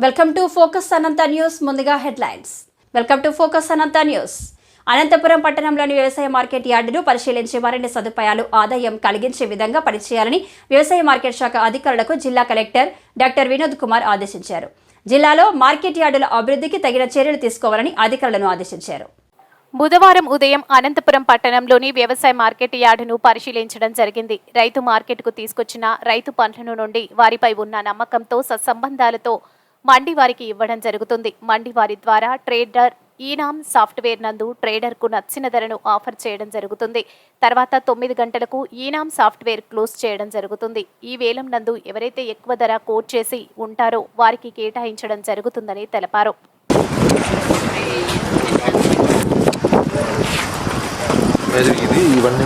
Welcome to focus Anantha news. ముందుగా headlines. Welcome to focus Anantha news. Anantapuram పట్టణంలోని వ్యవసాయ మార్కెట్ యార్డును పరిశీలించి మరిన్ని సదుపాయాలు ఆదాయం కలిగించే విధంగా పనిచేయాలని వ్యవసాయ మార్కెట్ శాఖ అధికారులకు జిల్లా కలెక్టర్ డాక్టర్ వినోద్ కుమార్ ఆదేశించారు. జిల్లాలో మార్కెట్ యార్డుల అభివృద్ధికి తగిన చర్యలు తీసుకోవాలని అధికారులను ఆదేశించారు. బుధవారం ఉదయం అనంతపురం పట్టణంలోని వ్యవసాయ మార్కెట్ యార్డును పరిశీలించడం జరిగింది. రైతు మార్కెట్కు తీసుకొచ్చిన రైతు పండ్ల నుండి వారిపై ఉన్న నమ్మకంతో సత్సంబంధాలతో మండి వారికి ఇవ్వడం జరుగుతుంది. మండి వారి ద్వారా ట్రేడర్ ఈనామ్ సాఫ్ట్వేర్ నందు ట్రేడర్కు నచ్చిన ధరను ఆఫర్ చేయడం జరుగుతుంది. తర్వాత 9 గంటలకు ఈనామ్ సాఫ్ట్వేర్ క్లోజ్ చేయడం జరుగుతుంది. ఈ వేలం నందు ఎవరైతే ఎక్కువ ధర కోట్ చేసి ఉంటారో వారికి కేటాయించడం జరుగుతుందని తెలిపారు.